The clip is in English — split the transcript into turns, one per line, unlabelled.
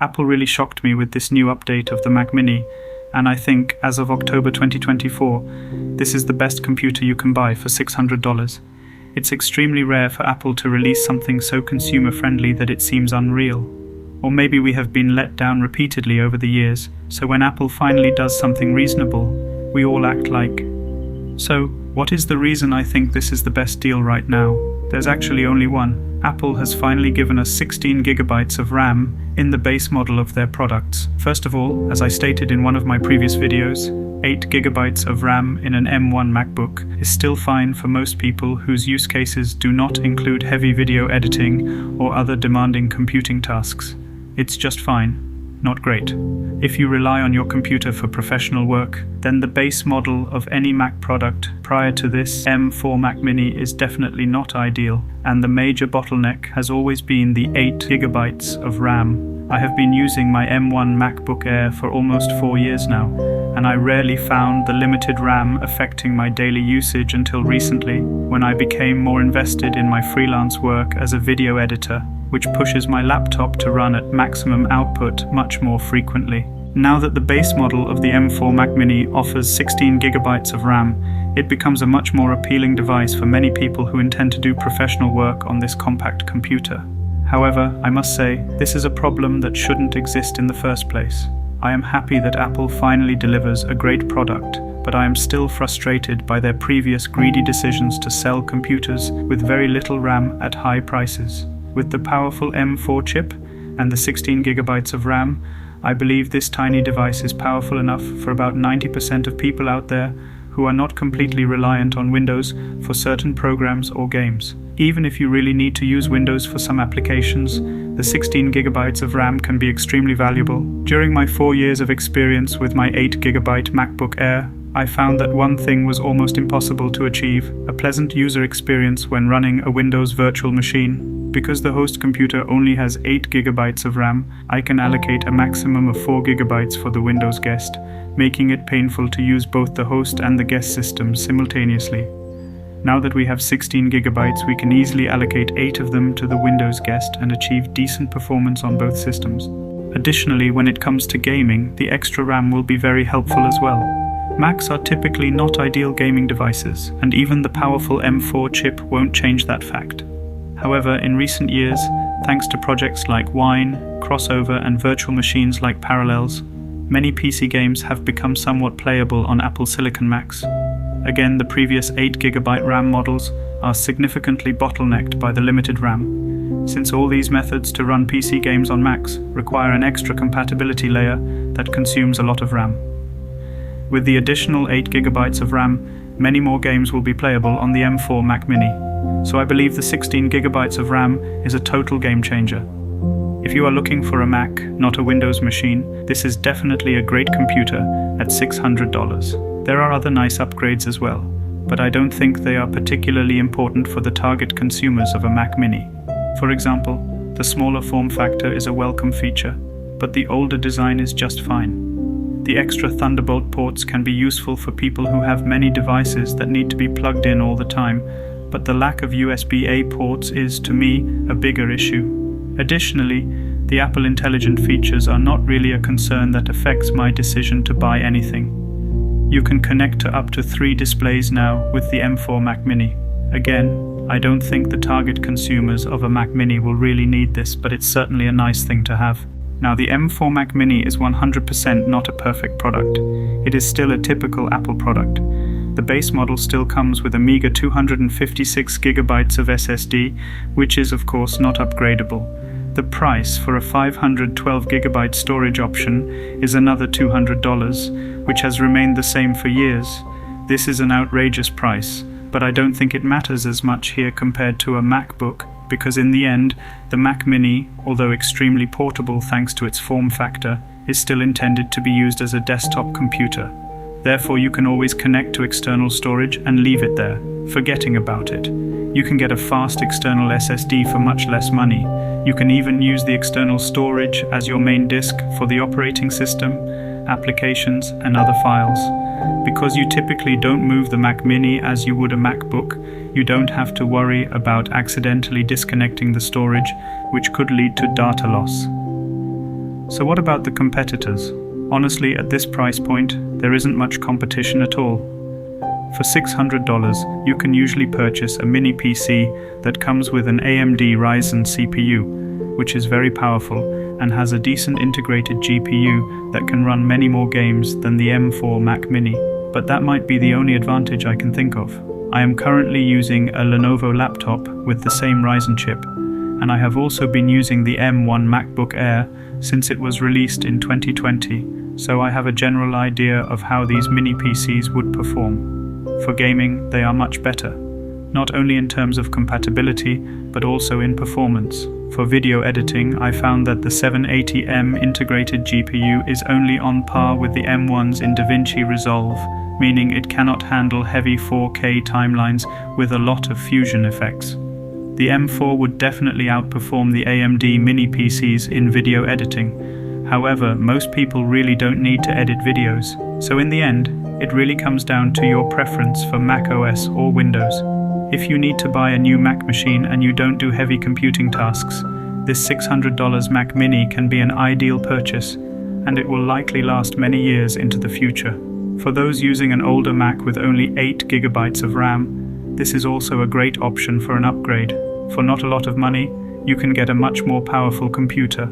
Apple really shocked me with this new update of the Mac Mini, and I think, as of October 2024, this is the best computer you can buy for $600. It's extremely rare for Apple to release something so consumer-friendly that it seems unreal. Or maybe we have been let down repeatedly over the years, so when Apple finally does something reasonable, we all act like. So, what is the reason I think this is the best deal right now? There's actually only one. Apple has finally given us 16 gigabytes of RAM in the base model of their products. First of all, as I stated in one of my previous videos, 8 gigabytes of RAM in an M1 MacBook is still fine for most people whose use cases do not include heavy video editing or other demanding computing tasks. It's just fine, not great. If you rely on your computer for professional work, then the base model of any Mac product prior to this M4 Mac Mini is definitely not ideal, and the major bottleneck has always been the 8 gigabytes of RAM. I have been using my M1 MacBook Air for almost 4 years now, and I rarely found the limited RAM affecting my daily usage until recently, when I became more invested in my freelance work as a video editor, which pushes my laptop to run at maximum output much more frequently. Now that the base model of the M4 Mac Mini offers 16 gigabytes of RAM, it becomes a much more appealing device for many people who intend to do professional work on this compact computer. However, I must say, this is a problem that shouldn't exist in the first place. I am happy that Apple finally delivers a great product, but I am still frustrated by their previous greedy decisions to sell computers with very little RAM at high prices. With the powerful M4 chip and the 16 gigabytes of RAM, I believe this tiny device is powerful enough for about 90% of people out there who are not completely reliant on Windows for certain programs or games. Even if you really need to use Windows for some applications, the 16 gigabytes of RAM can be extremely valuable. During my 4 years of experience with my 8 gigabyte MacBook Air, I found that one thing was almost impossible to achieve: a pleasant user experience when running a Windows virtual machine. Because the host computer only has 8 gigabytes of RAM, I can allocate a maximum of 4 gigabytes for the Windows guest, making it painful to use both the host and the guest systems simultaneously. Now that we have 16 gigabytes, we can easily allocate 8 of them to the Windows guest and achieve decent performance on both systems. Additionally, when it comes to gaming, the extra RAM will be very helpful as well. Macs are typically not ideal gaming devices, and even the powerful M4 chip won't change that fact. However, in recent years, thanks to projects like Wine, Crossover, and virtual machines like Parallels, many PC games have become somewhat playable on Apple Silicon Macs. Again, the previous 8 gigabyte RAM models are significantly bottlenecked by the limited RAM, since all these methods to run PC games on Macs require an extra compatibility layer that consumes a lot of RAM. With the additional 8 gigabytes of RAM, many more games will be playable on the M4 Mac Mini. So I believe the 16 gigabytes of RAM is a total game changer. If you are looking for a Mac, not a Windows machine, this is definitely a great computer at $600. There are other nice upgrades as well, but I don't think they are particularly important for the target consumers of a Mac Mini. For example, the smaller form factor is a welcome feature, but the older design is just fine. The extra Thunderbolt ports can be useful for people who have many devices that need to be plugged in all the time, but the lack of USB-A ports is, to me, a bigger issue. Additionally, the Apple Intelligent features are not really a concern that affects my decision to buy anything. You can connect to up to 3 displays now with the M4 Mac Mini. Again, I don't think the target consumers of a Mac Mini will really need this, but it's certainly a nice thing to have. Now, the M4 Mac Mini is 100% not a perfect product. It is still a typical Apple product. The base model still comes with a meager 256 gigabytes of SSD, which is of course not upgradable. The price for a 512 gigabyte storage option is another $200, which has remained the same for years. This is an outrageous price, but I don't think it matters as much here compared to a MacBook, because in the end, the Mac Mini, although extremely portable thanks to its form factor, is still intended to be used as a desktop computer. Therefore, you can always connect to external storage and leave it there, forgetting about it. You can get a fast external SSD for much less money. You can even use the external storage as your main disk for the operating system, applications, and other files. Because you typically don't move the Mac Mini as you would a MacBook, you don't have to worry about accidentally disconnecting the storage, which could lead to data loss. So what about the competitors? Honestly, at this price point, there isn't much competition at all. For $600, you can usually purchase a mini PC that comes with an AMD Ryzen CPU, which is very powerful and has a decent integrated GPU that can run many more games than the M4 Mac Mini. But that might be the only advantage I can think of. I am currently using a Lenovo laptop with the same Ryzen chip, and I have also been using the M1 MacBook Air since it was released in 2020, so I have a general idea of how these mini PCs would perform. For gaming, they are much better, not only in terms of compatibility, but also in performance. For video editing, I found that the 780M integrated GPU is only on par with the M1's in DaVinci Resolve, meaning it cannot handle heavy 4K timelines with a lot of fusion effects. The M4 would definitely outperform the AMD mini PCs in video editing. However, most people really don't need to edit videos, so in the end, it really comes down to your preference for Mac OS or Windows. If you need to buy a new Mac machine and you don't do heavy computing tasks, this $600 Mac Mini can be an ideal purchase, and it will likely last many years into the future. For those using an older Mac with only 8 GB of RAM, this is also a great option for an upgrade. For not a lot of money, you can get a much more powerful computer.